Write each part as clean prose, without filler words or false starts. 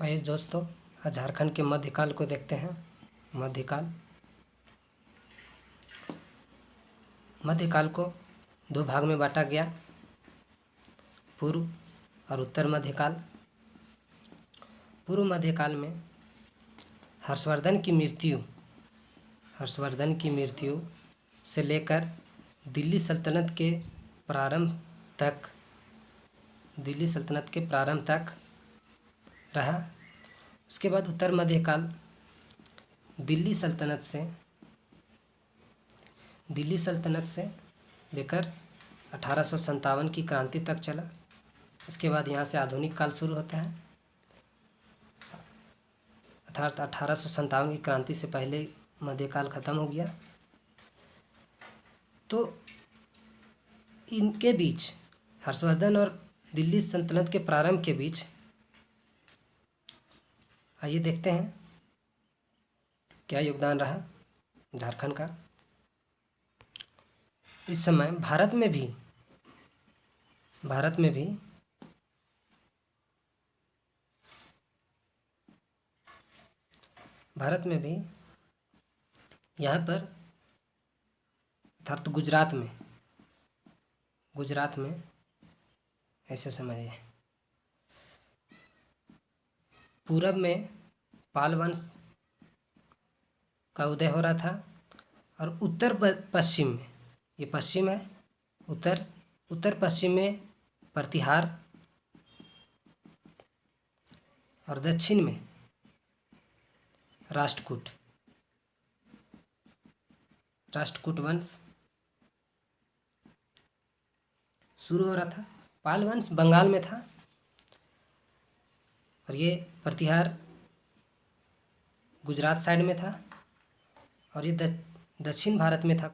तो आइए दोस्तों, आज झारखंड के मध्यकाल को देखते हैं। मध्यकाल को दो भाग में बांटा गया, पूर्व और उत्तर मध्यकाल। पूर्व मध्यकाल में हर्षवर्धन की मृत्यु से लेकर दिल्ली सल्तनत के प्रारंभ तक रहा। उसके बाद उत्तर मध्यकाल दिल्ली सल्तनत से लेकर 1857 की क्रांति तक चला। उसके बाद यहाँ से आधुनिक काल शुरू होता है, अर्थात 1857 की क्रांति से पहले मध्यकाल खत्म हो गया। तो इनके बीच, हर्षवर्धन और दिल्ली सल्तनत के प्रारंभ के बीच, आइए देखते हैं क्या योगदान रहा झारखंड का। इस समय भारत में भी यहाँ पर अर्थात गुजरात में ऐसे समझिए, पूरब में पाल वंश का उदय हो रहा था और उत्तर पश्चिम में, ये पश्चिम है, उत्तर पश्चिम में प्रतिहार और दक्षिण में राष्ट्रकूट वंश शुरू हो रहा था। पाल वंश बंगाल में था और ये प्रतिहार गुजरात साइड में था और ये दक्षिण भारत में था।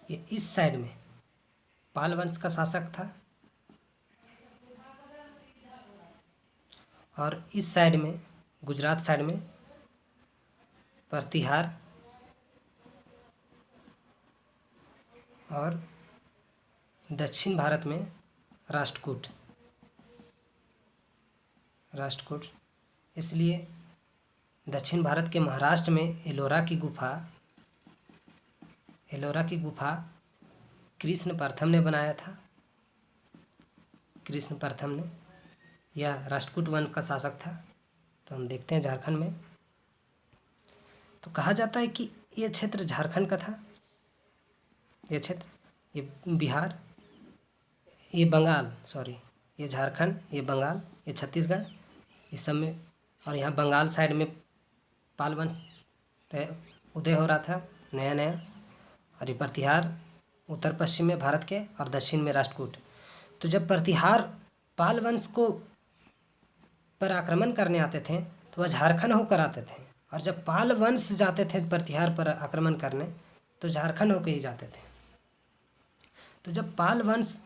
ये इस साइड में पाल वंश का शासक था और इस साइड में, गुजरात साइड में, प्रतिहार और दक्षिण भारत में राष्ट्रकूट। इसलिए दक्षिण भारत के महाराष्ट्र में एलोरा की गुफा कृष्ण प्रथम ने बनाया था। यह राष्ट्रकूट वंश का शासक था। तो हम देखते हैं झारखंड में, तो कहा जाता है कि ये क्षेत्र झारखंड का था। ये क्षेत्र, ये बिहार, ये बंगाल, ये झारखंड, ये बंगाल, ये छत्तीसगढ़, इस सब में, और यहाँ बंगाल साइड में पाल वंश उदय हो रहा था नया। और ये प्रतिहार उत्तर पश्चिम में भारत के और दक्षिण में राष्ट्रकूट। तो जब प्रतिहार पाल वंश को पर आक्रमण करने आते थे तो वह झारखंड होकर आते थे, और जब पाल वंश जाते थे प्रतिहार पर आक्रमण करने तो झारखंड होकर ही जाते थे। तो जब पाल वंश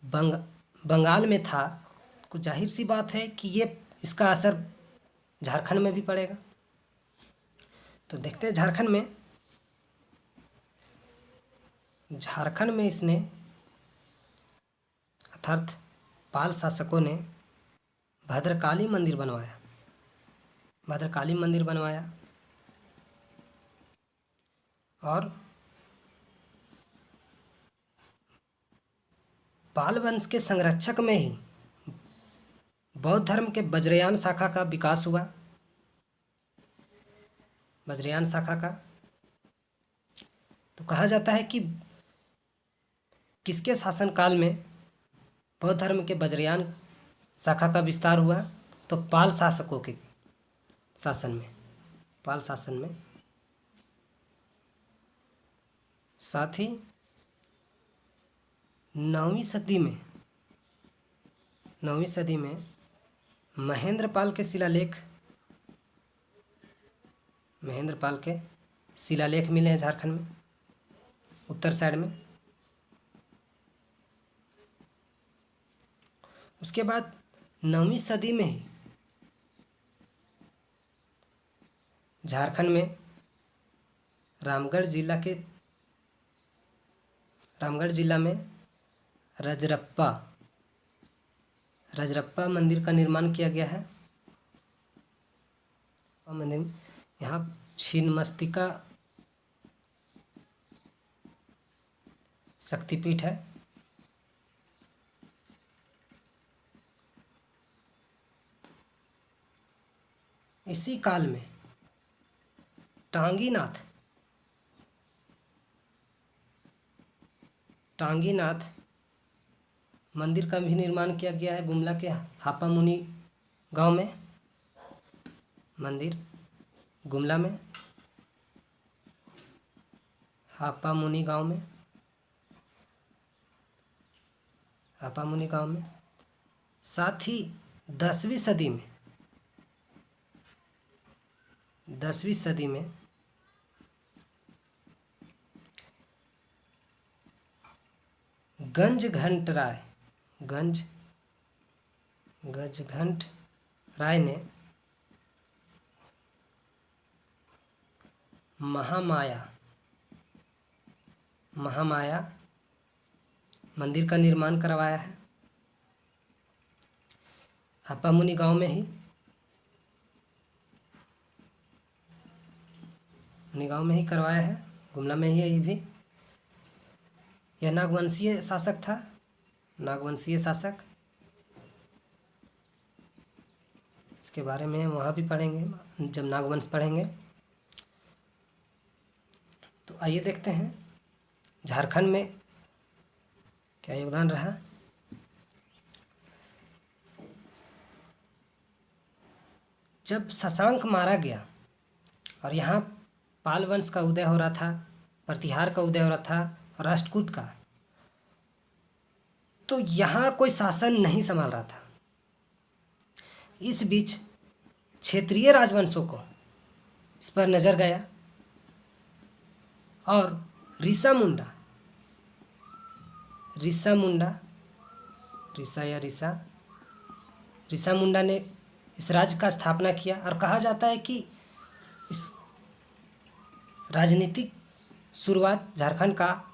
बंगाल में था, कुछ जाहिर सी बात है कि इसका असर झारखंड में भी पड़ेगा। तो देखते हैं झारखंड में इसने, अर्थात पाल शासकों ने भद्रकाली मंदिर बनवाया और पाल वंश के संरक्षक में ही बौद्ध धर्म के वज्रयान शाखा का विकास हुआ। तो कहा जाता है कि किसके शासनकाल में बौद्ध धर्म के वज्रयान शाखा का विस्तार हुआ? तो पाल शासकों के शासन में। साथ ही 9वीं सदी में महेंद्रपाल के शिलालेख मिले हैं झारखंड में, उत्तर साइड में। उसके बाद 9वीं सदी में ही झारखंड में रामगढ़ जिला में रजरप्पा मंदिर का निर्माण किया गया है। मंदिर यहाँ छिन्नमस्तिका शक्तिपीठ है। इसी काल में टांगीनाथ मंदिर का भी निर्माण किया गया है गुमला के हापामुनि गांव में। मंदिर गुमला में हापामुनि गांव में। साथ ही 10वीं सदी में गजघंट राय ने महामाया मंदिर का निर्माण करवाया है हापामुनि गांव में ही। करवाया है, गुमला में ही है ये भी। यह नागवंशीय शासक था, इसके बारे में वहाँ भी पढ़ेंगे जब नागवंश पढ़ेंगे। तो आइए देखते हैं झारखंड में क्या योगदान रहा। जब शशांक मारा गया और यहाँ पाल वंश का उदय हो रहा था, प्रतिहार का उदय हो रहा था, राष्ट्रकूट का, तो यहाँ कोई शासन नहीं संभाल रहा था। इस बीच क्षेत्रीय राजवंशों को इस पर नजर गया और ऋषा मुंडा ने इस राज्य का स्थापना किया। और कहा जाता है कि इस राजनीतिक शुरुआत झारखंड का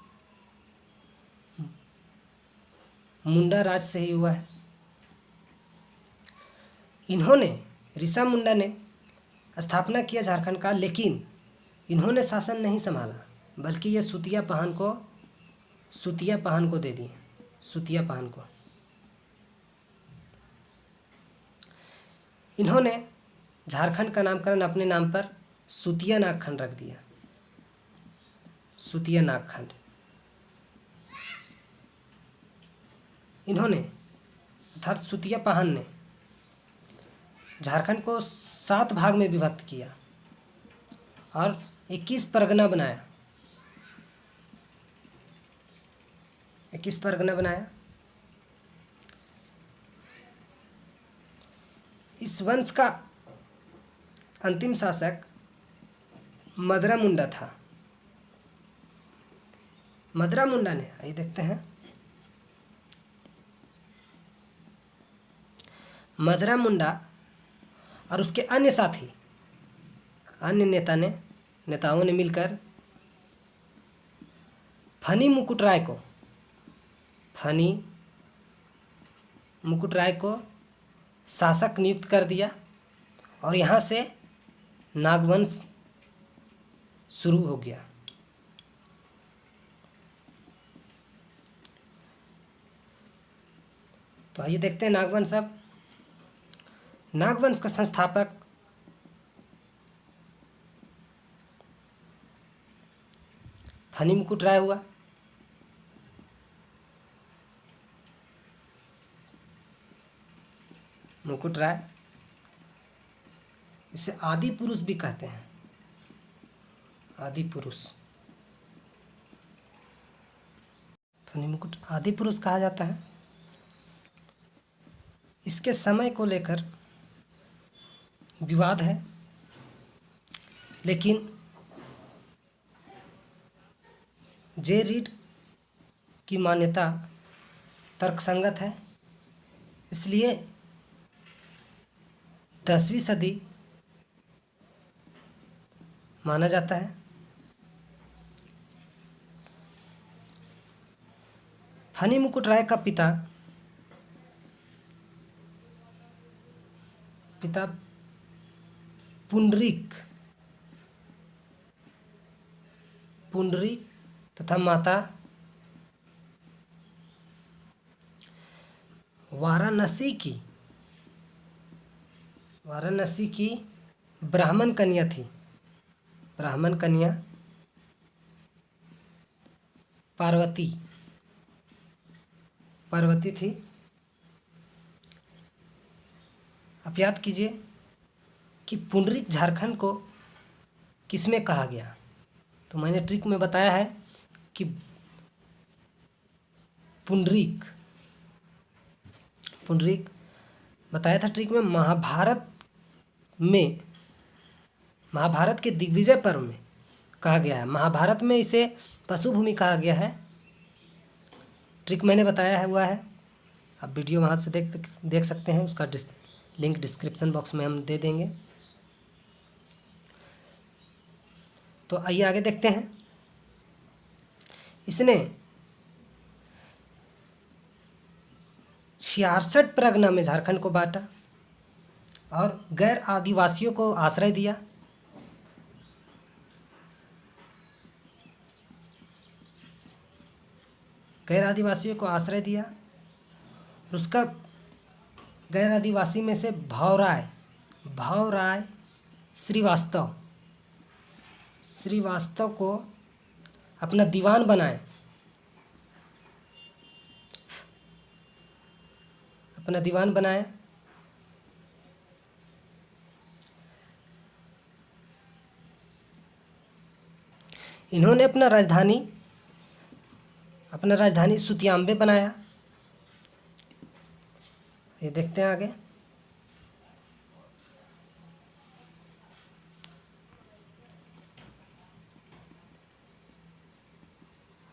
मुंडा राज से ही हुआ है। ऋषा मुंडा ने स्थापना किया झारखंड का, लेकिन इन्होंने शासन नहीं संभाला, बल्कि ये सुतिया पहन को दे दिए। इन्होंने झारखंड का नामकरण अपने नाम पर सुतिया नागखंड रख दिया। इन्होंने अर्थात सुतिया पहन ने झारखंड को 7 भाग में विभक्त किया और 21 परगना बनाया। इस वंश का अंतिम शासक मदरा मुंडा था। मदरा मुंडा ने, आइए देखते हैं, मदरा मुंडा और उसके अन्य साथी, अन्य नेताओं ने मिलकर फनी मुकुट राय को शासक नियुक्त कर दिया और यहाँ से नागवंश शुरू हो गया। तो आइए देखते हैं नागवंश। अब नागवंश का संस्थापक फनी मुकुट राय हुआ। मुकुट राय, इसे आदि पुरुष भी कहते हैं। फनी मुकुट आदि पुरुष कहा जाता है। इसके समय को लेकर विवाद है, लेकिन जे रीड की मान्यता तर्कसंगत है। इसलिए 10वीं सदी माना जाता है। फनी मुकुट राय का पिता पुंडरीक तथा माता वाराणसी की ब्राह्मण कन्या थी। ब्राह्मण कन्या पार्वती थी। आप याद कीजिए कि पुंडरीक झारखंड को किसमें कहा गया। तो मैंने ट्रिक में बताया है कि पुंडरीक बताया था ट्रिक में। महाभारत के दिग्विजय पर्व में कहा गया है। महाभारत में इसे पशु भूमि कहा गया है। ट्रिक मैंने बताया हुआ है। आप वीडियो वहाँ से देख सकते हैं। उसका लिंक डिस्क्रिप्शन बॉक्स में हम दे देंगे। तो आइए आगे देखते हैं। इसने 66 परगना में झारखंड को बांटा और गैर आदिवासियों को आश्रय दिया। और उसका गैर आदिवासी में से भावराय श्रीवास्तव को अपना दीवान बनाए। इन्होंने अपना राजधानी सुतियाम्बे बनाया। ये देखते हैं आगे।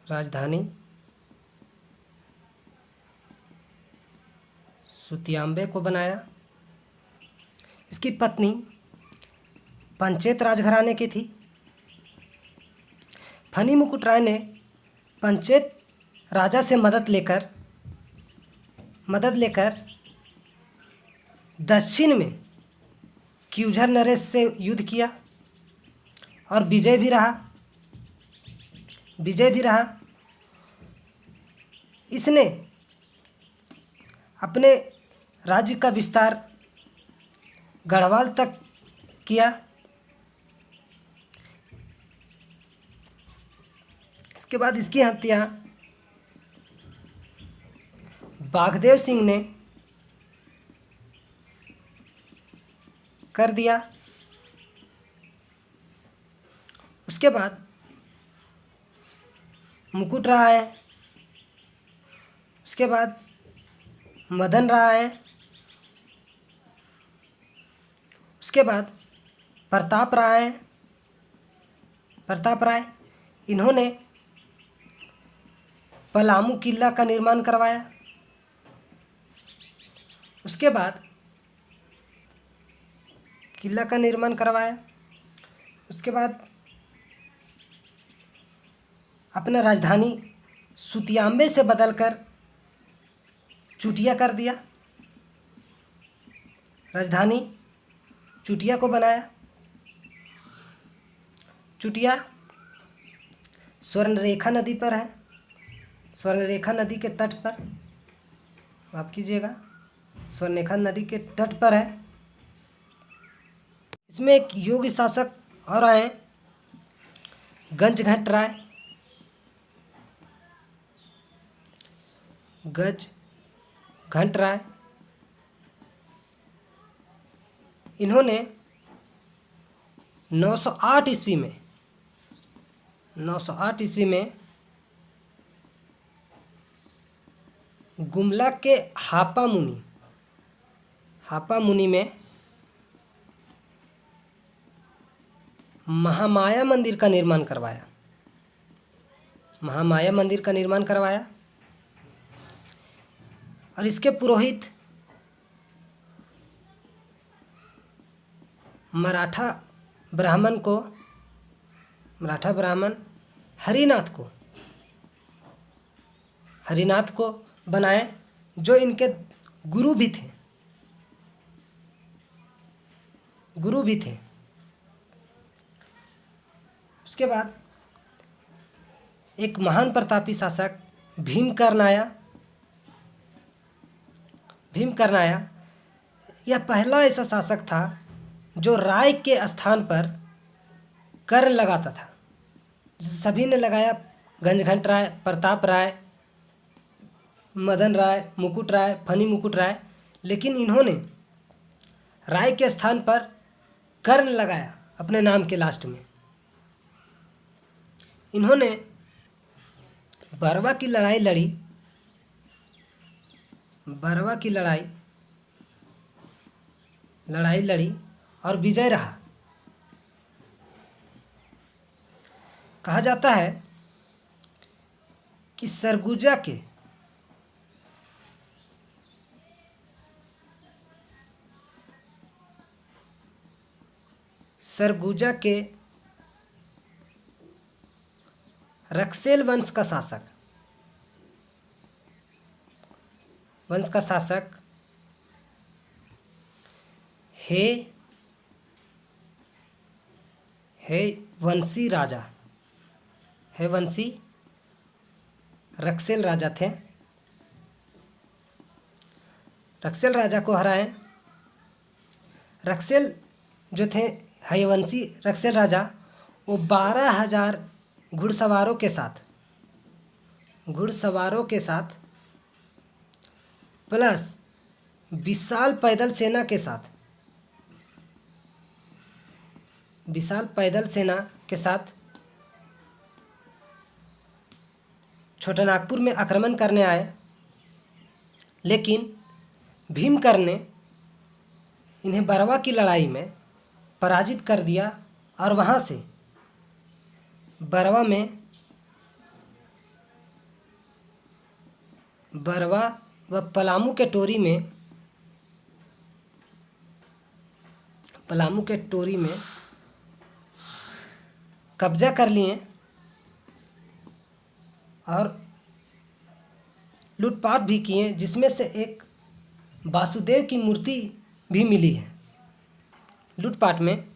राजधानी सुतियाम्बे को बनाया। इसकी पत्नी पंचेत राजघराने की थी। फनी मुकुट राय ने पंचेत राजा से मदद लेकर दक्षिण में क्यूझर नरेश से युद्ध किया और विजय भी रहा। इसने अपने राज्य का विस्तार गढ़वाल तक किया। इसके बाद इसकी हत्या बाघदेव सिंह ने कर दिया। उसके बाद मुकुट राय, उसके बाद मदन राय, उसके बाद प्रताप राय इन्होंने पलामू किला का निर्माण करवाया। उसके बाद अपना राजधानी सुतियाम्बे से बदलकर चुटिया कर दिया। राजधानी चुटिया को बनाया। चुटिया स्वर्णरेखा नदी पर है। स्वर्णरेखा नदी के तट पर, माफ कीजिएगा, स्वर्णरेखा नदी के तट पर है। इसमें एक योग्य शासक और आए, गंजघट राय। इन्होंने 908 ईस्वी में गुमला के हापा मुनि में महामाया मंदिर का निर्माण करवाया। और इसके पुरोहित मराठा ब्राह्मण को मराठा ब्राह्मण हरिनाथ को बनाए, जो इनके गुरु भी थे। उसके बाद एक महान प्रतापी शासक भीमकर्ण आया। यह पहला ऐसा शासक था जो राय के स्थान पर कर्ण लगाता था। सभी ने लगाया, गंजघंट राय, प्रताप राय, मदन राय, मुकुट राय, फनी मुकुट राय, लेकिन इन्होंने राय के स्थान पर कर्ण लगाया अपने नाम के लास्ट में। इन्होंने बरवा की लड़ाई लड़ी और विजय रहा। कहा जाता है कि सरगुजा के रक्सेल वंश का शासक वंशी रक्सेल राजा थे। रक्सेल राजा को हराए। रक्सेल जो थे हयवंशी रक्सेल राजा, वो 12,000 घुड़सवारों के साथ प्लस विशाल पैदल सेना के साथ छोटानागपुर में आक्रमण करने आए, लेकिन भीमकर्ण ने इन्हें बरवा की लड़ाई में पराजित कर दिया और वहाँ से बरवा व पलामू के टोरी में कब्जा कर लिए और लूटपाट भी किए, जिसमें से एक वासुदेव की मूर्ति भी मिली है। लूटपाट में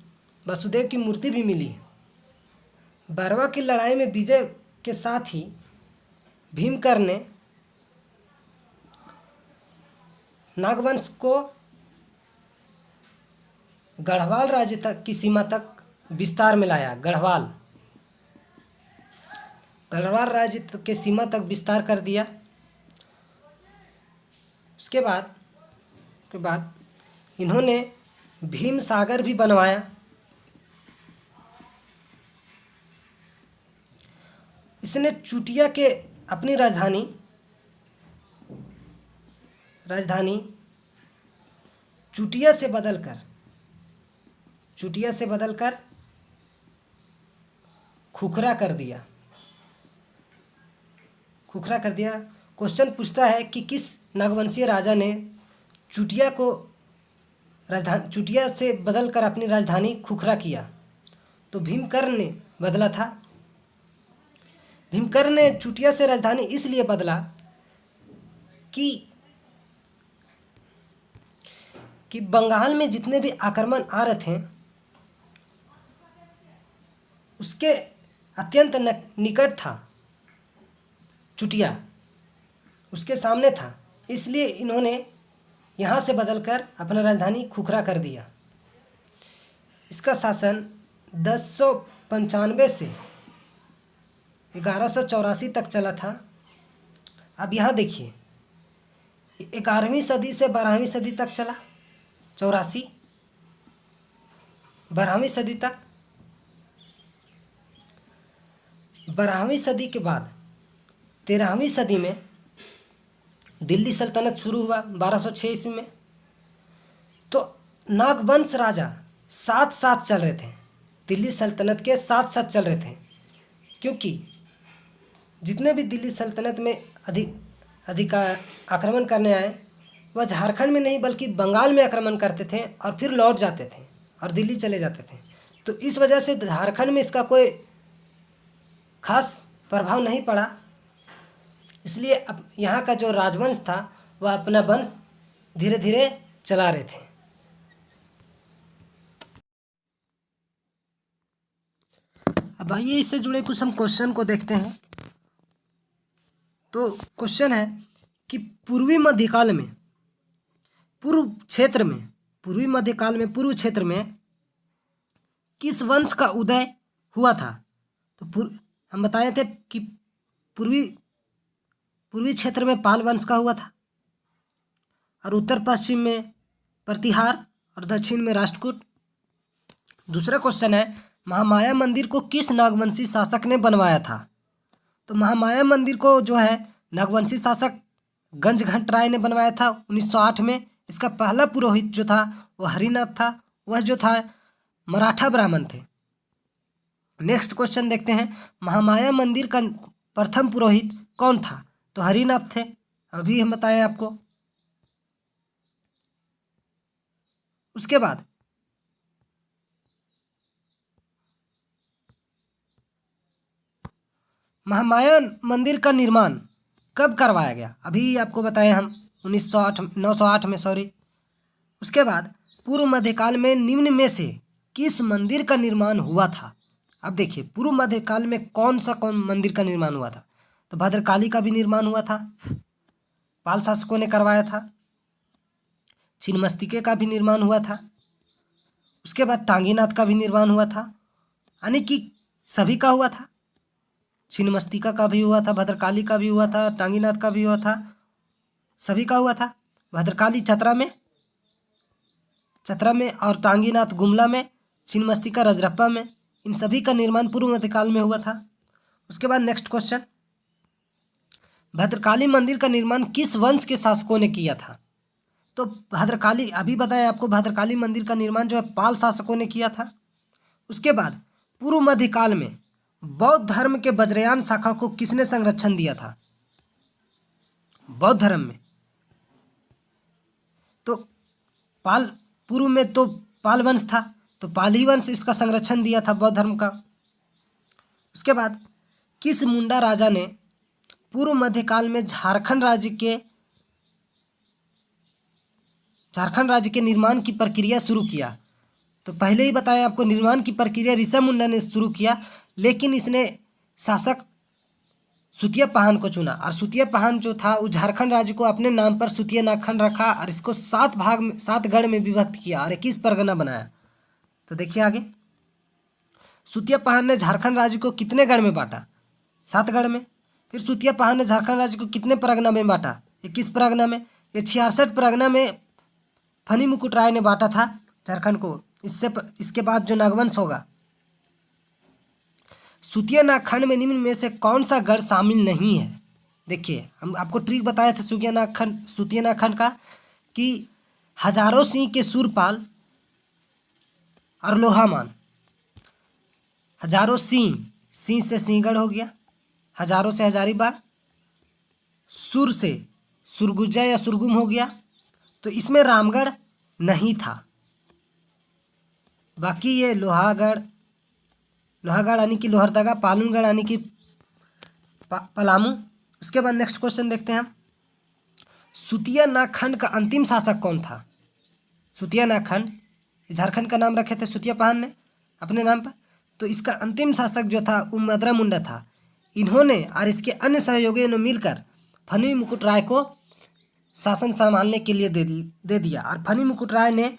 वासुदेव की मूर्ति भी मिली है। बरवा की लड़ाई में विजय के साथ ही भीमकर्ण ने नागवंश को गढ़वाल राज्य तक की सीमा तक विस्तार में लाया। गढ़वाल राज्य के सीमा तक विस्तार कर दिया। उसके बाद इन्होंने भीम सागर भी बनवाया। इसने चुटिया के अपनी राजधानी चुटिया से बदलकर खुखरा कर दिया। क्वेश्चन पूछता है कि किस नागवंशीय राजा ने चुटिया से बदलकर अपनी राजधानी खुखरा किया? तो भीमकर्ण ने बदला था। भीमकर्ण ने चुटिया से राजधानी इसलिए बदला कि बंगाल में जितने भी आक्रमण आ रहे थे उसके अत्यंत निकट था चुटिया, उसके सामने था, इसलिए इन्होंने यहाँ से बदलकर अपना राजधानी खुखरा कर दिया। इसका शासन 1095 से 1184 तक चला था। अब यहाँ देखिए, 11वीं सदी से 12वीं सदी तक चला, 84 12वीं सदी तक। 12वीं सदी के बाद 13वीं सदी में दिल्ली सल्तनत शुरू हुआ 1206 ईस्वी में। तो नागवंश राजा साथ साथ चल रहे थे, दिल्ली सल्तनत के साथ साथ चल रहे थे, क्योंकि जितने भी दिल्ली सल्तनत में अधिक आक्रमण करने आए वह झारखंड में नहीं बल्कि बंगाल में आक्रमण करते थे और फिर लौट जाते थे और दिल्ली चले जाते थे। तो इस वजह से झारखंड में इसका कोई खास प्रभाव नहीं पड़ा, इसलिए अब यहाँ का जो राजवंश था वह अपना वंश धीरे धीरे चला रहे थे। अब आइए इससे जुड़े कुछ हम क्वेश्चन को देखते हैं। तो क्वेश्चन है कि पूर्वी मध्यकाल में पूर्वी मध्यकाल में पूर्व क्षेत्र में किस वंश का उदय हुआ था? तो हम बताए थे कि पूर्वी क्षेत्र में पाल वंश का हुआ था, और उत्तर पश्चिम में प्रतिहार और दक्षिण में राष्ट्रकूट। दूसरा क्वेश्चन है, महामाया मंदिर को किस नागवंशी शासक ने बनवाया था? तो महामाया मंदिर को जो है नागवंशी शासक गंजघंट राय ने बनवाया था 1908 में। इसका पहला पुरोहित जो था वो हरिनाथ था, वह जो था मराठा ब्राह्मण थे। नेक्स्ट क्वेश्चन देखते हैं, महामाया मंदिर का प्रथम पुरोहित कौन था? तो हरिनाथ थे, अभी हम बताएं आपको। उसके बाद महामाया मंदिर का निर्माण कब करवाया गया? अभी आपको बताएं हम 908 में, सॉरी। उसके बाद पूर्व मध्यकाल में निम्न में से किस मंदिर का निर्माण हुआ था? अब देखिए पूर्व मध्यकाल में कौन मंदिर का निर्माण हुआ था? तो भद्रकाली का भी निर्माण हुआ था, पाल शासकों ने करवाया था। छिन्नमस्तिके का भी निर्माण हुआ था। उसके बाद टांगीनाथ का भी निर्माण हुआ था, यानी कि सभी का हुआ था। छिन्नमस्तिका का भी हुआ था, भद्रकाली का भी हुआ था, टांगीनाथ का भी हुआ था, सभी का हुआ था। भद्रकाली चतरा में और टांगीनाथ गुमला में, छिन्नमस्तिका रजरप्पा में। इन सभी का निर्माण पूर्व मध्यकाल में हुआ था। उसके बाद नेक्स्ट क्वेश्चन, भद्रकाली मंदिर का निर्माण किस वंश के शासकों ने किया था? तो भद्रकाली, अभी बताया आपको, भद्रकाली मंदिर का निर्माण जो है पाल शासकों ने किया था। उसके बाद पूर्व मध्यकाल में बौद्ध धर्म के वज्रयान शाखा को किसने संरक्षण दिया था? बौद्ध धर्म में तो पूर्व में तो पाल वंश था, तो पाली वंश इसका संरक्षण दिया था बौद्ध धर्म का। उसके बाद किस मुंडा राजा ने पूर्व मध्यकाल में झारखंड राज्य के निर्माण की प्रक्रिया शुरू किया? तो पहले ही बताया आपको, निर्माण की प्रक्रिया ऋषभ मुंडा ने शुरू किया, लेकिन इसने शासक सुतिया पहान को चुना, और सुतिया पहान जो था वो झारखंड राज्य को अपने नाम पर सुतिया नागखंड रखा, और इसको 7 गढ़ में विभक्त किया और 21 परगना बनाया। तो देखिए आगे, सुतिया पहान ने झारखंड राज्य को कितने गढ़ में बांटा? 7 गढ़ में। फिर सुतिया पहान ने झारखंड राज्य को कितने परगना में बांटा? 21 परगना में। ये 66 परगना में फनी मुकुट राय ने बांटा था झारखंड को। इसके बाद जो नागवंश होगा, सुतिया नागखंड में निम्न में से कौन सा गढ़ शामिल नहीं है? देखिए हम आपको ट्रिक बताया था सुतिया नागखंड का, कि हजारों सिंह के सूरपाल और लोहामान। हजारों सिंह से सिंहगढ़ हो गया, हजारों से हजारीबाग, सुर से सुरगुजा या सुरगुम हो गया। तो इसमें रामगढ़ नहीं था। बाकी ये लोहागढ़ यानी कि लोहरदगा, पालनगढ़ यानी कि पलामू। उसके बाद नेक्स्ट क्वेश्चन देखते हैं हम, सुतिया नागखंड का अंतिम शासक कौन था? सुतिया नागखंड, झारखंड का नाम रखे थे सुतिया पहान ने अपने नाम पर, तो इसका अंतिम शासक जो था वो मदरा मुंडा था। इन्होंने और इसके अन्य सहयोगियों ने मिलकर फनी मुकुट राय को शासन संभालने के लिए दे दिया, और फनी मुकुट राय ने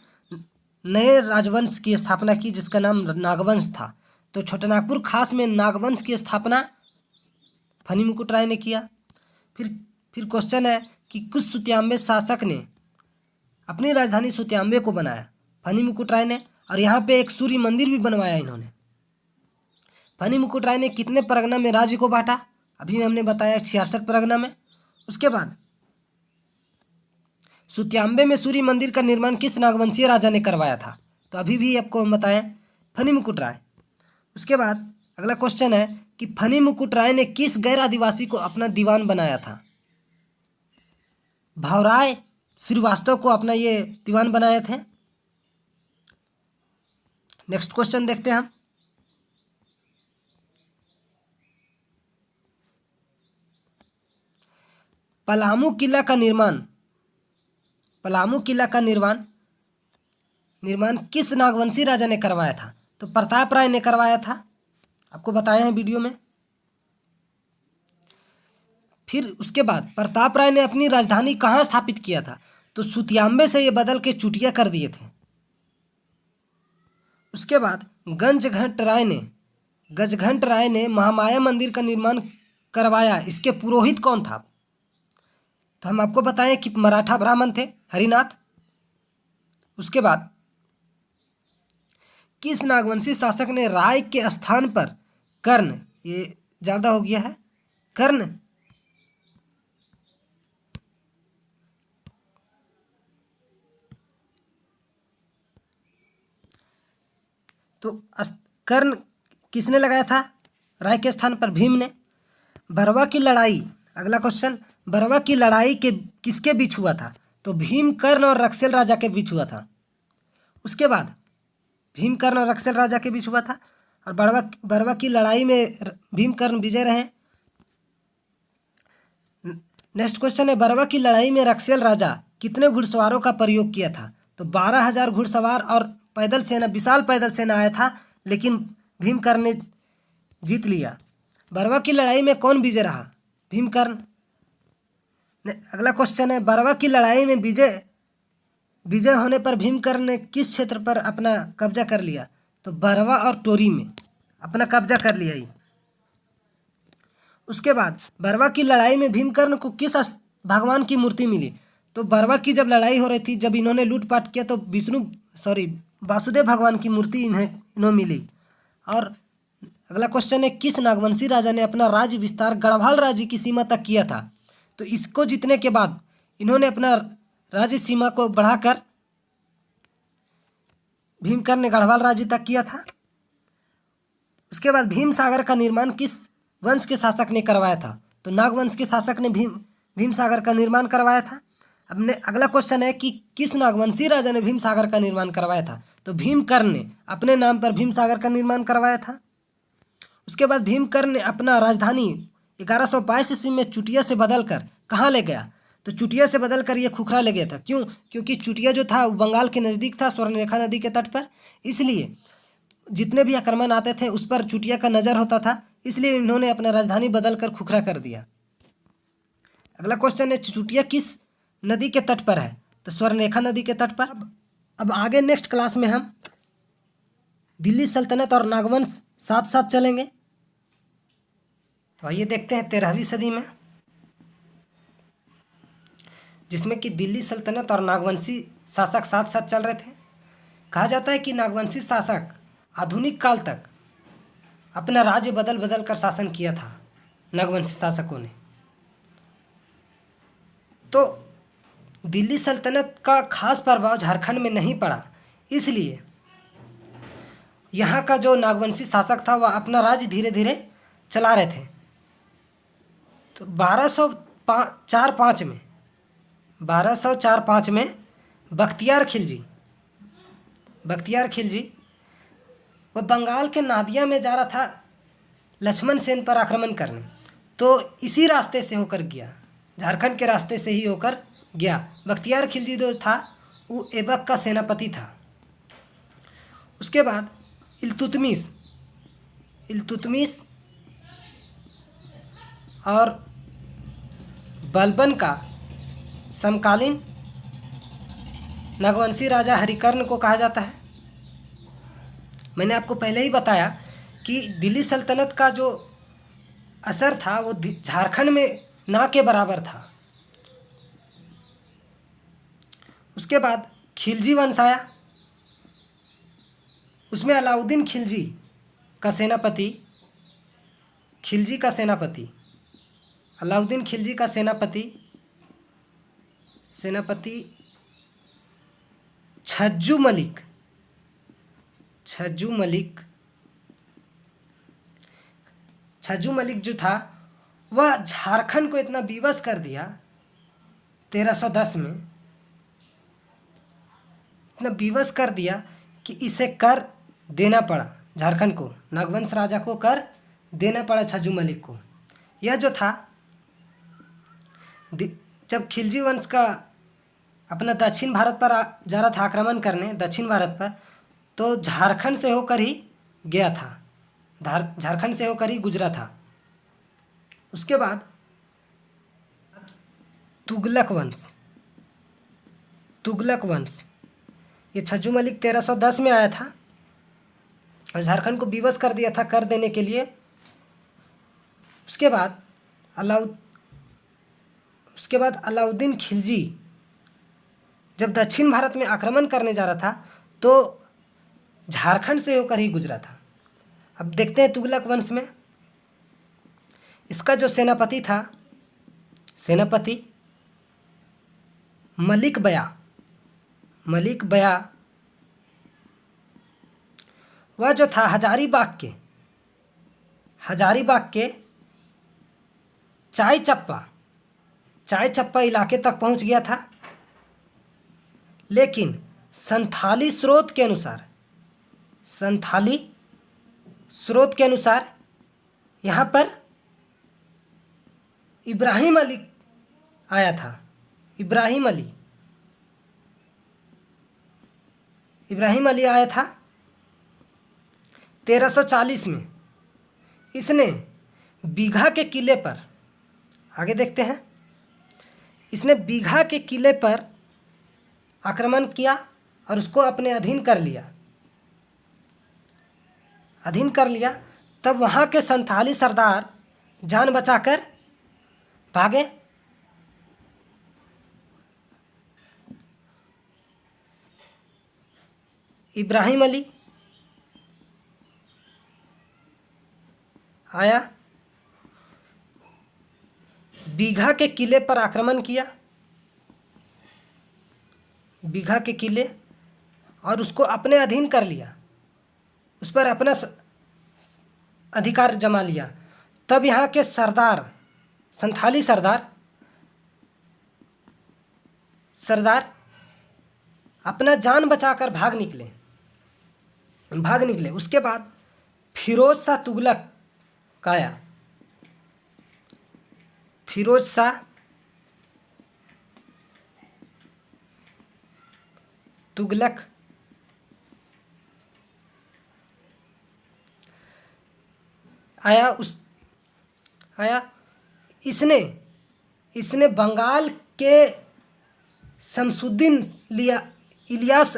नए राजवंश की स्थापना की जिसका नाम नागवंश था। तो छोटानागपुर खास में नागवंश की स्थापना फनी मुकुट राय ने किया। फिर क्वेश्चन है कि कुछ सुतियांबे शासक ने अपनी राजधानी सुतियांबे को बनाया, फनी मुकुट राय ने, और यहाँ पे एक सूर्य मंदिर भी बनवाया इन्होंने। फनी मुकुट राय ने कितने परगना में राज्य को बांटा? अभी हमने बताया 66 परगना में। उसके बाद सुतियांबे में सूर्य मंदिर का निर्माण किस नागवंशीय राजा ने करवाया था? तो अभी भी आपको हम बताएं, फनी मुकुट राय। उसके बाद अगला क्वेश्चन है कि फनी मुकुट राय ने किस गैर आदिवासी को अपना दीवान बनाया था? भावराय श्रीवास्तव को अपना ये दीवान बनाए थे। नेक्स्ट क्वेश्चन देखते हैं हम, पलामू किला का निर्माण किस नागवंशी राजा ने करवाया था? तो प्रताप राय ने करवाया था, आपको बताए हैं वीडियो में। फिर उसके बाद प्रताप राय ने अपनी राजधानी कहाँ स्थापित किया था? तो सुतियाम्बे से ये बदल के चुटिया कर दिए थे। उसके बाद गजघंट राय ने महामाया मंदिर का निर्माण करवाया, इसके पुरोहित कौन था? तो हम आपको बताएं कि मराठा ब्राह्मण थे, हरिनाथ। उसके बाद किस नागवंशी शासक ने राय के स्थान पर कर्ण, ये ज़्यादा हो गया है, कर्ण तो कर्ण किसने लगाया था राय के स्थान पर? भीम ने। बरवा की लड़ाई, अगला क्वेश्चन, बरवा की लड़ाई के किसके बीच हुआ था? तो भीम, कर्ण और रक्सेल राजा के बीच हुआ था। उसके बाद भीम, कर्ण और रक्सेल राजा के बीच हुआ था, और बरवा की लड़ाई में भीम, कर्ण विजय रहे। नेक्स्ट क्वेश्चन है, बरवा की लड़ाई में रक्सेल राजा कितने घुड़सवारों का प्रयोग किया था? तो 12,000 घुड़सवार और पैदल सेना, विशाल पैदल सेना आया था, लेकिन भीम, कर्ण ने जीत लिया। बरवा की लड़ाई में कौन विजय रहा? भीम, कर्ण। अगला क्वेश्चन है, बरवा की लड़ाई में विजय होने पर भीम, कर्ण ने किस क्षेत्र पर अपना कब्जा कर लिया? तो बरवा और टोरी में अपना कब्जा कर लिया ही। उसके बाद बरवा की लड़ाई में भीम, कर्ण को किस भगवान की मूर्ति मिली? तो बरवा की जब लड़ाई हो रही थी, जब इन्होंने लूटपाट किया, तो वासुदेव भगवान की मूर्ति इन्हें मिली। और अगला क्वेश्चन है, किस नागवंशी राजा ने अपना राज्य विस्तार गढ़वाल राज्य की सीमा तक किया था? तो इसको जीतने के बाद इन्होंने अपना राज्य सीमा को बढ़ाकर भीमकर्ण ने गढ़वाल राज्य तक किया था। उसके बाद भीम सागर का निर्माण किस वंश के शासक ने करवाया था? तो नागवंश के शासक ने भीम सागर का निर्माण करवाया था। अब अगला क्वेश्चन है कि किस नागवंशी राजा ने भीम सागर का निर्माण करवाया था? तो भीमकर्ण ने अपने नाम पर भीम सागर का निर्माण करवाया था। उसके बाद भीमकर्ण ने अपना राजधानी 1122 ईस्वी में चुटिया से बदलकर कहाँ ले गया? तो चुटिया से बदलकर ये खुखरा ले गया था। क्यों? क्योंकि चुटिया जो था वो बंगाल के नज़दीक था, स्वर्णरेखा नदी के तट पर, इसलिए जितने भी आक्रमण आते थे उस पर चुटिया का नज़र होता था, इसलिए इन्होंने अपना राजधानी बदलकर खुखरा कर दिया। अगला क्वेश्चन है, चुटिया किस नदी के तट पर है? तो स्वर्णरेखा नदी के तट पर। अब आगे नेक्स्ट क्लास में हम दिल्ली सल्तनत और नागवंश साथ साथ चलेंगे। तो आइए देखते हैं 13वीं सदी में, जिसमें कि दिल्ली सल्तनत और नागवंशी शासक साथ साथ चल रहे थे। कहा जाता है कि नागवंशी शासक आधुनिक काल तक अपना राज्य बदल बदल कर शासन किया था नागवंशी शासकों ने। तो दिल्ली सल्तनत का खास प्रभाव झारखंड में नहीं पड़ा, इसलिए यहाँ का जो नागवंशी शासक था वह अपना राज्य धीरे धीरे चला रहे थे। तो 1204-5 में बख्तियार खिलजी वह बंगाल के नादिया में जा रहा था लक्ष्मण सेन पर आक्रमण करने। तो इसी रास्ते से होकर गया, झारखंड के रास्ते से ही होकर गया। बख्तियार खिलजी जो था वो ऐबक का सेनापति था। उसके बाद इल्तुतमिश और बलबन का समकालीन नागवंशी राजा हरिकर्ण को कहा जाता है। मैंने आपको पहले ही बताया कि दिल्ली सल्तनत का जो असर था वो झारखंड में ना के बराबर था। उसके बाद खिलजी वंश आया, उसमें अलाउद्दीन खिलजी का सेनापति छज्जू मलिक जो था वह झारखंड को इतना विवश कर दिया 1310 में, इतना विवश कर दिया कि इसे कर देना पड़ा, झारखंड को, नागवंश राजा को कर देना पड़ा छज्जू मलिक को। यह जो था जब खिलजी वंश का अपना दक्षिण भारत पर जा रहा था आक्रमण करने, दक्षिण भारत पर, तो झारखंड से होकर ही गया था, झारखंड से होकर ही गुजरा था। उसके बाद तुगलक वंश, तुगलक वंश, ये छज्जू मलिक 1310 में आया था और झारखंड को विवश कर दिया था कर देने के लिए। उसके बाद अलाउद्दीन खिलजी जब दक्षिण भारत में आक्रमण करने जा रहा था तो झारखंड से होकर ही गुजरा था। अब देखते हैं तुगलक वंश में इसका जो सेनापति था, सेनापति मलिक बया, वह जो था हजारीबाग के चाय चप्पा इलाके तक पहुंच गया था। लेकिन संथाली स्रोत के अनुसार यहाँ पर इब्राहिम अली आया था। इब्राहिम अली आया था 1340 में। इसने बीघा के किले पर, आगे देखते हैं, इसने बीघा के किले पर आक्रमण किया और उसको अपने अधीन कर लिया। तब वहाँ के संथाली सरदार जान बचाकर भागे। इब्राहिम अली आया, बीघा के किले पर आक्रमण किया, बीघा के किले, और उसको अपने अधीन कर लिया, उस पर अपना अधिकार जमा लिया। तब यहाँ के सरदार, संथाली सरदार अपना जान बचाकर भाग निकले। उसके बाद फिरोज शाह तुगलक का आया। फिरोज शाह तुगलक आया। इसने बंगाल के शमसुद्दीन इलियास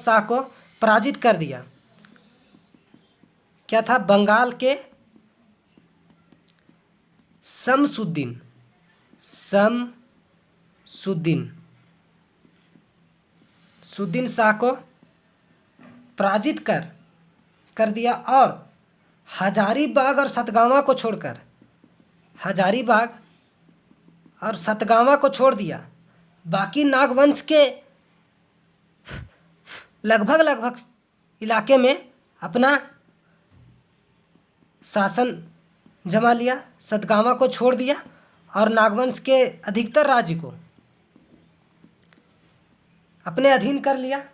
शाह को पराजित कर दिया। क्या था? बंगाल के शमसुद्दीन शाह को पराजित कर दिया और हजारीबाग और सतगावा को छोड़ दिया। बाकी नागवंश के लगभग इलाके में अपना शासन जमा लिया। सतगावा को छोड़ दिया और नागवंश के अधिकतर राज्य को अपने अधीन कर लिया।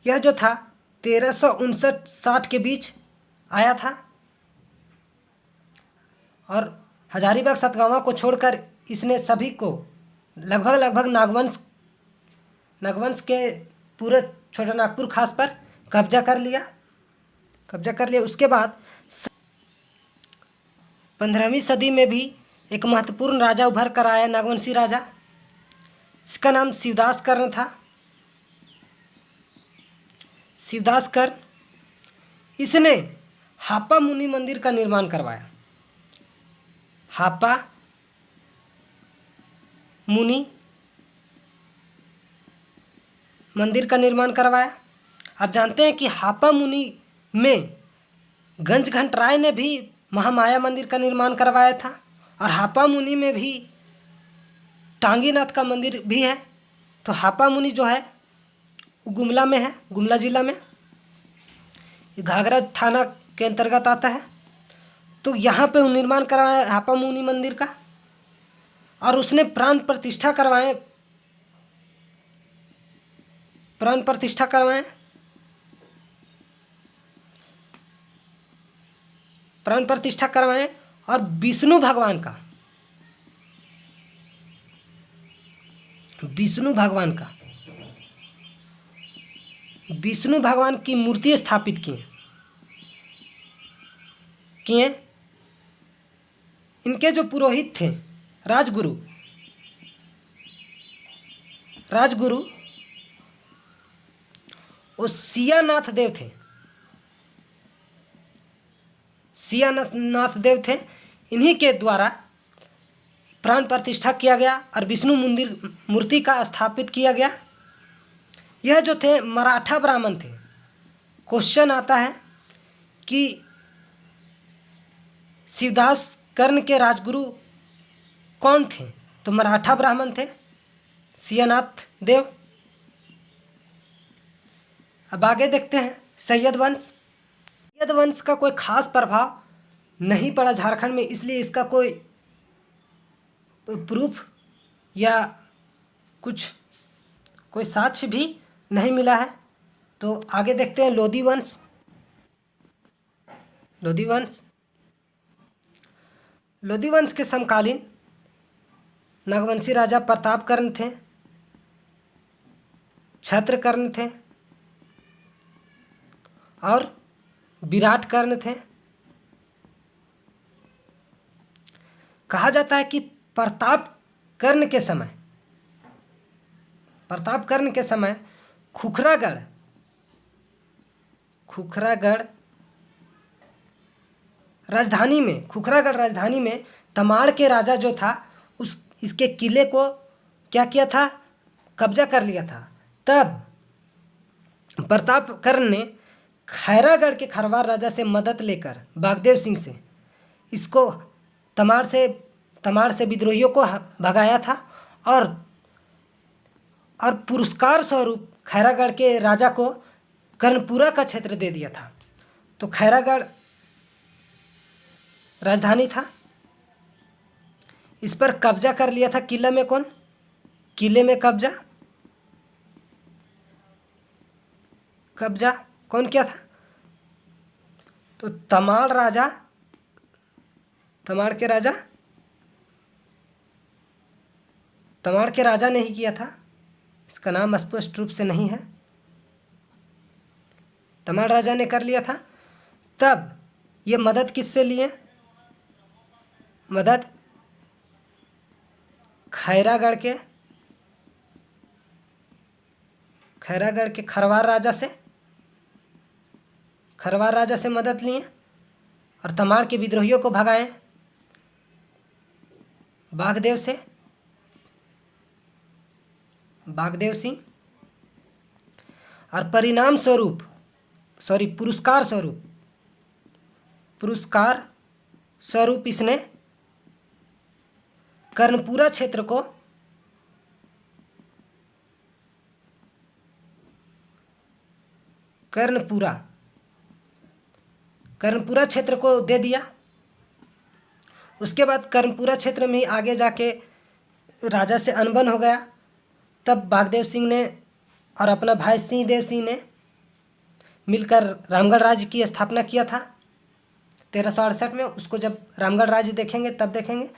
यह जो था 1359-60 के बीच आया था और हजारीबाग सतगावा को छोड़कर इसने सभी को लगभग नागवंश के पूरे छोटा नागपुर खास पर कब्जा कर लिया। उसके बाद 15वीं सदी में भी एक महत्वपूर्ण राजा उभर कर आया, नागवंशी राजा। इसका नाम शिवदास कर्ण था। शिवदास कर्ण, इसने हापा मुनि मंदिर का निर्माण करवाया। हापा मुनि मंदिर का निर्माण करवाया। आप जानते हैं कि हापा मुनि में गंजघंटराय ने भी महामाया मंदिर का निर्माण करवाया था और हापा मुनि में भी टांगीनाथ का मंदिर भी है। तो हापा मुनि जो है गुमला में है, गुमला जिला में, घाघरा थाना के अंतर्गत आता है। तो यहाँ पे निर्माण करवाया हापा मुनि मंदिर का और उसने प्राण प्रतिष्ठा करवाए। प्राण प्रतिष्ठा करवाएं और विष्णु भगवान का, विष्णु भगवान की मूर्ति स्थापित किए। इनके जो पुरोहित थे, राजगुरु वो सियानाथ देव थे, इन्हीं के द्वारा प्राण प्रतिष्ठा किया गया और विष्णु मूर्ति का स्थापित किया गया। यह जो थे मराठा ब्राह्मण थे। क्वेश्चन आता है कि शिवदास कर्ण के राजगुरु कौन थे? तो मराठा ब्राह्मण थे, सियानाथ देव। अब आगे देखते हैं सैयद वंश का कोई खास प्रभाव नहीं पड़ा झारखंड में, इसलिए इसका कोई प्रूफ या कोई साक्ष्य भी नहीं मिला है। तो आगे देखते हैं लोधी वंश के समकालीन नागवंशी राजा प्रताप कर्ण थे, छत्र कर्ण थे और विराट कर्ण थे। कहा जाता है कि प्रताप कर्ण के समय खुखरागढ़ राजधानी में तमाड़ के राजा जो था इसके किले को क्या किया था? कब्जा कर लिया था। तब प्रताप कर्ण ने खैरागढ़ के खरवार राजा से मदद लेकर बागदेव सिंह से इसको तमाड़ से विद्रोहियों को भगाया था और पुरस्कार स्वरूप खैरागढ़ के राजा को कर्णपुरा का क्षेत्र दे दिया था। तो खैरागढ़ राजधानी था, इस पर कब्जा कर लिया था। किले में कब्जा कौन किया था? तो तमाड़ के राजा ने ही किया था। इसका नाम स्पष्ट रूप से नहीं है। तमाड़ राजा ने कर लिया था। तब ये मदद किससे लिए? मदद खैरागढ़ के खरवार राजा से मदद लिए और तमाड़ के विद्रोहियों को भगाए बागदेव सिंह। और पुरस्कार स्वरूप इसने कर्णपुरा क्षेत्र को दे दिया। उसके बाद कर्णपुरा क्षेत्र में आगे जाके राजा से अनबन हो गया। तब बागदेव सिंह ने और अपना भाई सिंहदेव सिंह ने मिलकर रामगढ़ राज्य की स्थापना किया था 1368 में। उसको जब रामगढ़ राज्य देखेंगे तब देखेंगे।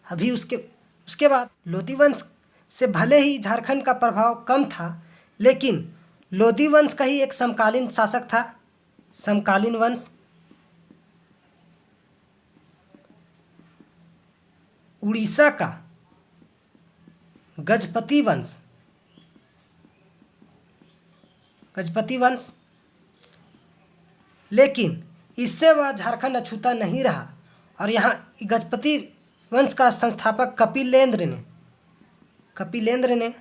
अभी उसके बाद लोधी वंश से भले ही झारखंड का प्रभाव कम था, लेकिन लोधी वंश का ही एक समकालीन शासक था, समकालीन वंश उड़ीसा का गजपति वंश, लेकिन इससे वह झारखंड अछूता नहीं रहा। और यहाँ गजपति वंश का संस्थापक कपिलेंद्र ने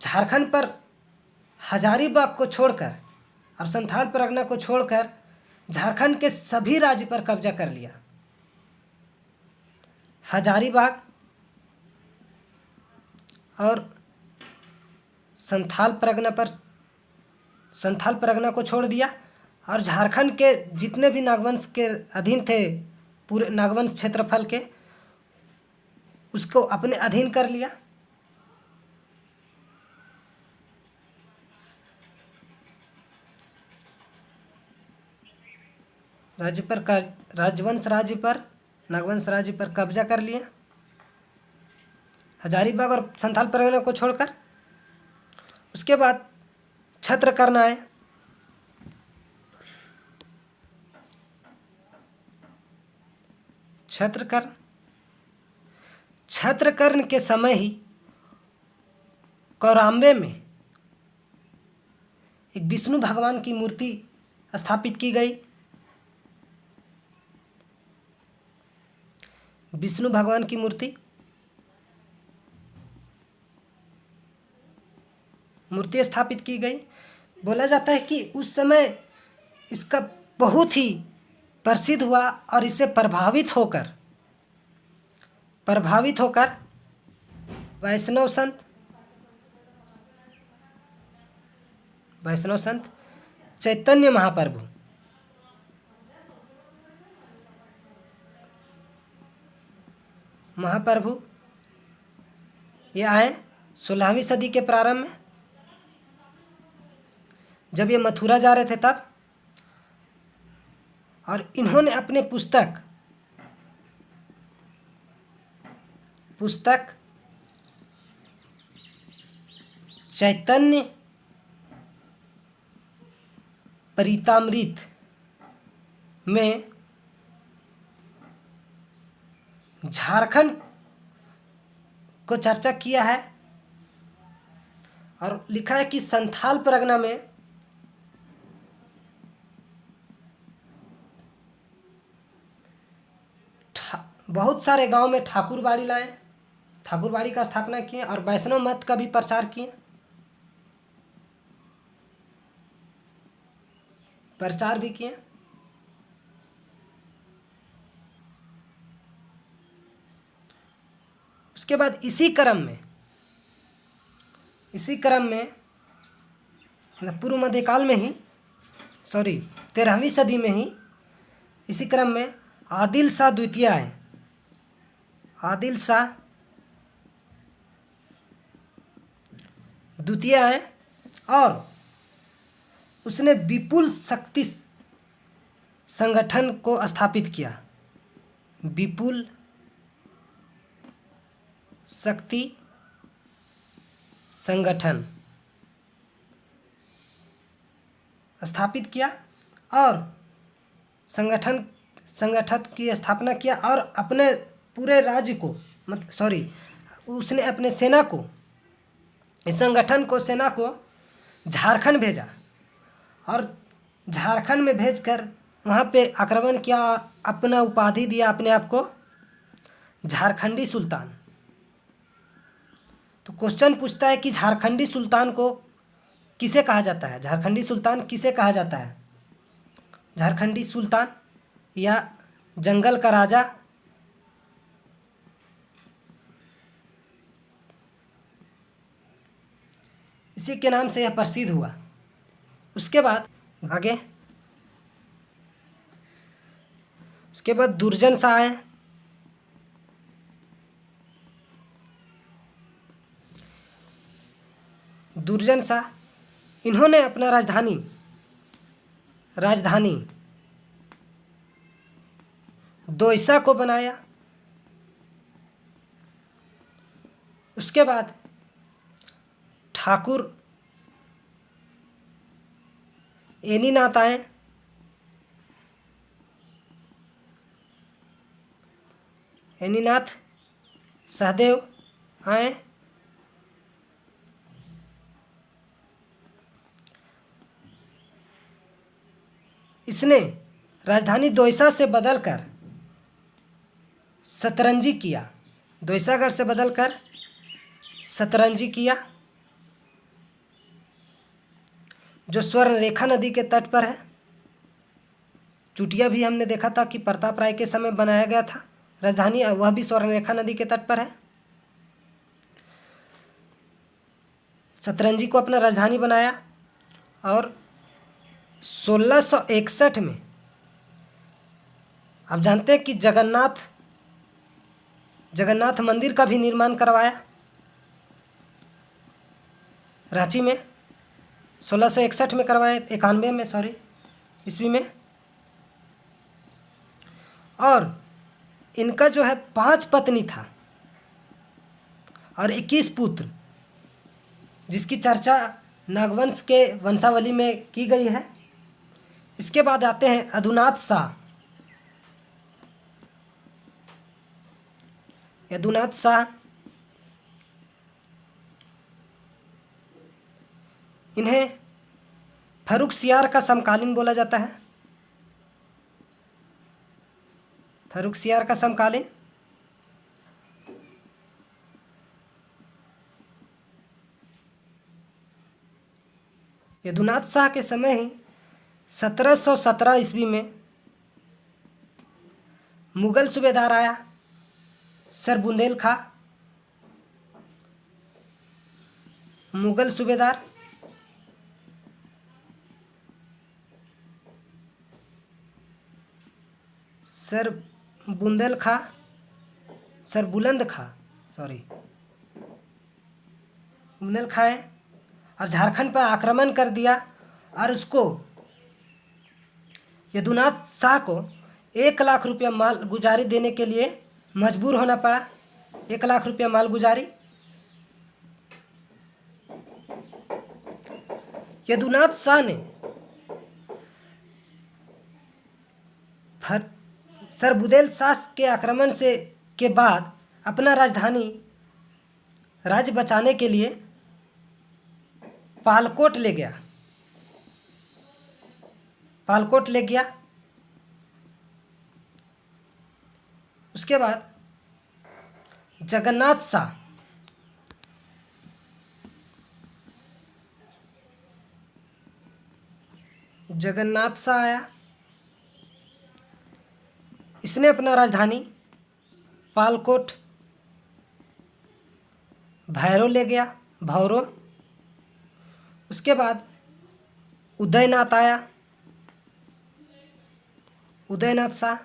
झारखंड पर हजारीबाग को छोड़कर और संथाल परगना को छोड़कर झारखंड के सभी राज्य पर कब्जा कर लिया। हजारीबाग और संथाल परगना को छोड़ दिया और झारखंड के जितने भी नागवंश के अधीन थे, पूरे नागवंश क्षेत्रफल के, उसको अपने अधीन कर लिया। राजवंश राज्य पर, नागवंश राज्य पर कब्जा कर लिया, हजारीबाग और संथाल परगना को छोड़कर। उसके बाद छत्रकर्ण आए। छत्रकर्ण के समय ही कौराम्बे में एक विष्णु भगवान की मूर्ति स्थापित की गई। विष्णु भगवान की मूर्ति स्थापित की गई। बोला जाता है कि उस समय इसका बहुत ही प्रसिद्ध हुआ और इससे प्रभावित होकर वैष्णव संत चैतन्य महाप्रभु ये आए 16वीं सदी के प्रारंभ में, जब ये मथुरा जा रहे थे तब। और इन्होंने अपने पुस्तक चैतन्य परितामृत में झारखंड को चर्चा किया है और लिखा है कि संथाल परगना में बहुत सारे गांव में ठाकुरबाड़ी लाए, ठाकुरबाड़ी का स्थापना किए और वैष्णव मत का भी प्रचार किए, भी किए। उसके बाद इसी क्रम में पूर्व मध्यकाल में ही 13वीं सदी में ही इसी क्रम में आदिल शाह द्वितीय आए। आदिल शाह द्वितीय आए और उसने विपुल शक्ति संगठन को स्थापित किया। विपुल शक्ति संगठन स्थापित किया और संगठन की स्थापना किया और अपने पूरे राज्य को उसने अपने सेना को, इस संगठन को, सेना को झारखंड भेजा और झारखंड में भेजकर वहाँ पे आक्रमण किया। अपना उपाधि दिया अपने आप को झारखंडी सुल्तान। तो क्वेश्चन पूछता है कि झारखंडी सुल्तान को किसे कहा जाता है? झारखंडी सुल्तान किसे कहा जाता है? झारखंडी सुल्तान या जंगल का राजा, इसी के नाम से यह प्रसिद्ध हुआ। उसके बाद आगे, उसके बाद दुर्जन शाह आए। दुर्जन शाह, इन्होंने अपना राजधानी दोईसा को बनाया। उसके बाद ठाकुर एनीनाथ आए। एनीनाथ सहदेव आए। इसने राजधानी दोईसा से बदलकर सतरंजी किया। दोईसागढ़ से बदलकर सतरंजी किया, जो स्वर्ण रेखा नदी के तट पर है। चुटिया भी हमने देखा था कि प्रताप राय के समय बनाया गया था राजधानी, वह भी स्वर्ण रेखा नदी के तट पर है। सतरंजी को अपना राजधानी बनाया और 1661 में आप जानते हैं कि जगन्नाथ मंदिर का भी निर्माण करवाया रांची में। 1661 में करवाया, 91 में ईस्वी में। और इनका जो है 5 पत्नी था और 21 पुत्र, जिसकी चर्चा नागवंश के वंशावली में की गई है। इसके बाद आते हैं यदुनाथ शाह। यदुनाथ शाह, इन्हें फर्रुखसियार का समकालीन बोला जाता है। फर्रुखसियार का समकालीन। यदुनाथ शाह के समय ही 1717 ईस्वी में मुगल सूबेदार आया, सर बुंदेल खां। मुगल सूबेदार सर बुंदेल खां, सर बुलंद खां, सॉरी बुंदेल खां है, और झारखंड पर आक्रमण कर दिया और उसको यदुनाथ शाह को 1 लाख रुपया माल गुजारी देने के लिए मजबूर होना पड़ा। 1 लाख रुपया माल गुजारी। यदुनाथ शाह ने सर बुंदेल शाह के आक्रमण से के बाद अपना राजधानी राज्य बचाने के लिए पालकोट ले गया। पालकोट ले गया। उसके बाद जगन्नाथ शाह, जगन्नाथ शाह आया। इसने अपना राजधानी पालकोट भैरो ले गया, भौरो। उसके बाद उदयनाथ आया, उदयनाथ शाह।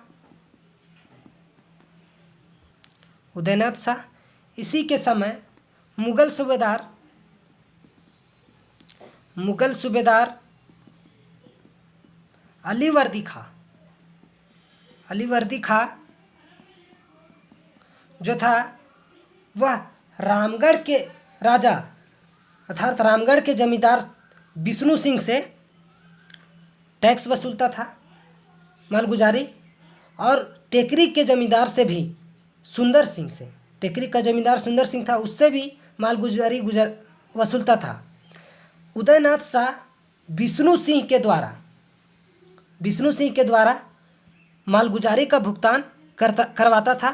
उदयनाथ शाह, इसी के समय मुगल सूबेदार अलीवर्दी खां, अलीवर्दी खां जो था वह रामगढ़ के राजा अर्थात रामगढ़ के जमींदार विष्णु सिंह से टैक्स वसूलता था, मालगुजारी, और टेकरी के जमींदार से भी, सुंदर सिंह से, टेकरी का जमींदार सुंदर सिंह था, उससे भी मालगुजारी वसूलता था। उदयनाथ शाह विष्णु सिंह के द्वारा मालगुजारी का भुगतान करवाता था।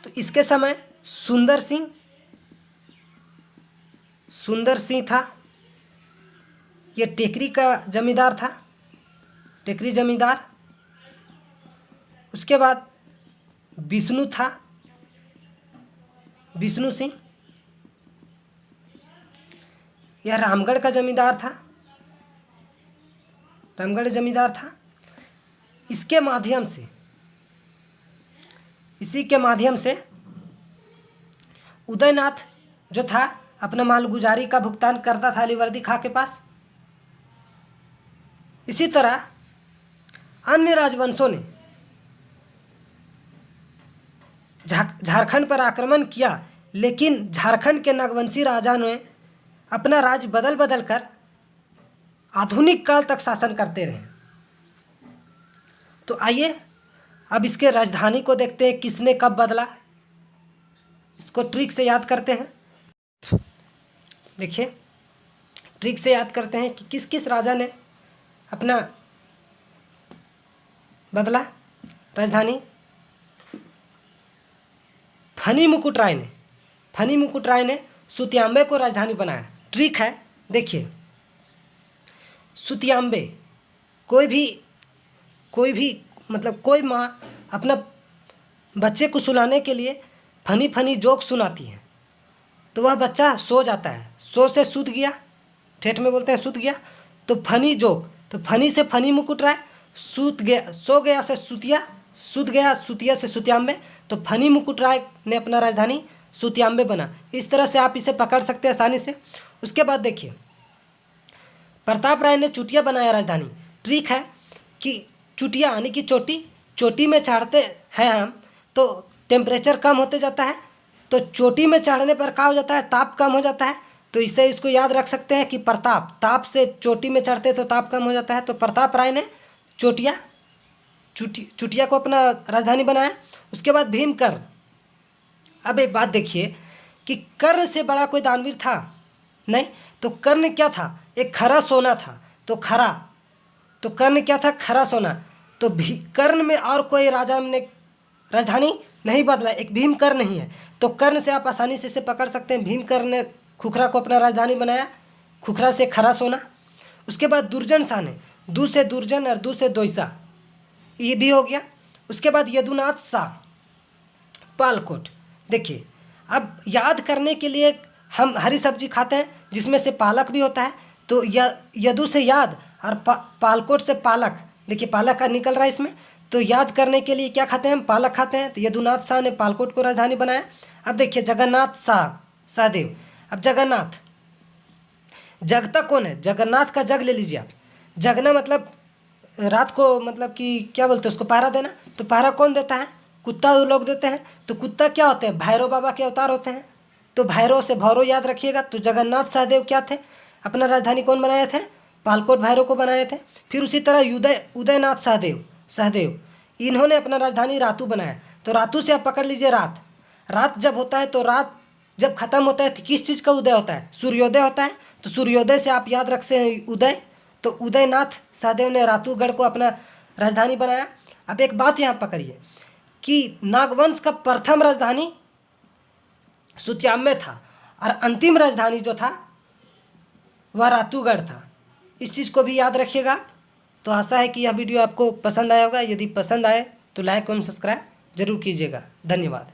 तो इसके समय सुंदर सिंह था, ये टेकरी का जमींदार था, टेकरी जमींदार। उसके बाद विष्णु था, विष्णु सिंह, यह रामगढ़ का जमींदार था, रामगढ़ जमींदार था। इसके माध्यम से, इसी के माध्यम से उदयनाथ जो था अपना मालगुजारी का भुगतान करता था अलीवर्दी खां के पास। इसी तरह अन्य राजवंशों ने झारखंड पर आक्रमण किया, लेकिन झारखंड के नागवंशी राजा ने अपना राज्य बदल बदल कर आधुनिक काल तक शासन करते रहे। तो आइए अब इसके राजधानी को देखते हैं, किसने कब बदला, इसको ट्रिक से याद करते हैं। देखिए, ट्रिक से याद करते हैं कि किस किस राजा ने अपना बदला राजधानी। फनी मुकुट राय ने सुतियाम्बे को राजधानी बनाया। ट्रिक है, देखिए, सुतियाम्बे, कोई भी मतलब कोई माँ अपना बच्चे को सुलाने के लिए फनी फनी जोक सुनाती है, तो वह बच्चा सो जाता है, सो से सूत गया, ठेठ में बोलते हैं सूत गया, तो फनी जोक, तो फनी से फनी मुकुट राय, सूत गया, सो गया से सुतिया, सूत गया, सुतिया से सुतियाम्बे, तो फनी मुकुट राय ने अपना राजधानी सुतियाम्बे बना। इस तरह से आप इसे पकड़ सकते हैं आसानी से। उसके बाद देखिए, प्रताप राय ने चुटिया बनाया राजधानी। ट्रिक है कि चुटिया यानी कि चोटी, चोटी में चढ़ते हैं हम तो टेम्परेचर कम होते जाता है, तो चोटी में चढ़ने पर क्या हो जाता है, ताप कम हो जाता है। तो इससे इसको याद रख सकते हैं कि प्रताप, ताप से चोटी में चढ़ते तो ताप कम हो जाता है। तो प्रताप राय ने चुटिया को अपना राजधानी बनाया। उसके बाद भीमकर्ण। अब एक बात देखिए कि कर्ण से बड़ा कोई दानवीर था नहीं, तो कर्ण क्या था, एक खरा सोना था। तो कर्ण क्या था, खरा सोना। तो कर्ण में और कोई राजा ने राजधानी नहीं बदला, एक भीमकर्ण नहीं है। तो कर्ण से आप आसानी से इसे पकड़ सकते हैं। भीमकर्ण ने खुखरा को अपना राजधानी बनाया, खुखरा से खरा सोना। उसके बाद दुर्जन शाह ने दू से दुर्जन और दू से दोइसा, ये भी हो गया। उसके बाद यदुनाथ शाह पालकोट। देखिए अब याद करने के लिए हम हरी सब्जी खाते हैं जिसमें से पालक भी होता है, तो यदु से याद और पालकोट से पालक। देखिए पालक का निकल रहा है इसमें, तो याद करने के लिए क्या खाते हैं हम, पालक खाते हैं। तो यदुनाथ शाह ने पालकोट को राजधानी बनाया। अब देखिए जगन्नाथ शाहदेव। अब जगन्नाथ, जगता कौन है, जगन्नाथ का जग ले लीजिए आप। जगना मतलब रात को, मतलब कि क्या बोलते हैं उसको, पहरा देना। तो पहरा कौन देता है, कुत्ता लोग देते हैं। तो कुत्ता क्या होते हैं, भैरव बाबा के अवतार होते हैं। तो भैरव से भौरव याद रखिएगा। तो जगन्नाथ शाहदेव क्या थे, अपना राजधानी कौन बनाए थे, पालकोट भैरव को बनाए थे। फिर उसी तरह उदयनाथ शाहदेव इन्होंने अपना राजधानी रातू बनाया। तो रातू से आप पकड़ लीजिए रात जब होता है, तो रात जब खत्म होता है तो किस चीज़ का उदय होता है, सूर्योदय होता है। तो सूर्योदय से आप याद रख सकते हैं उदय। तो उदयनाथ शाहदेव ने रातूगढ़ को अपना राजधानी बनाया। अब एक बात यहाँ पकड़िए कि नागवंश का प्रथम राजधानी सुत्याम में था और अंतिम राजधानी जो था वह रातूगढ़ था। इस चीज़ को भी याद रखिएगा। तो आशा है कि यह वीडियो आपको पसंद आया होगा। यदि पसंद आए तो लाइक एवं सब्सक्राइब जरूर कीजिएगा। धन्यवाद।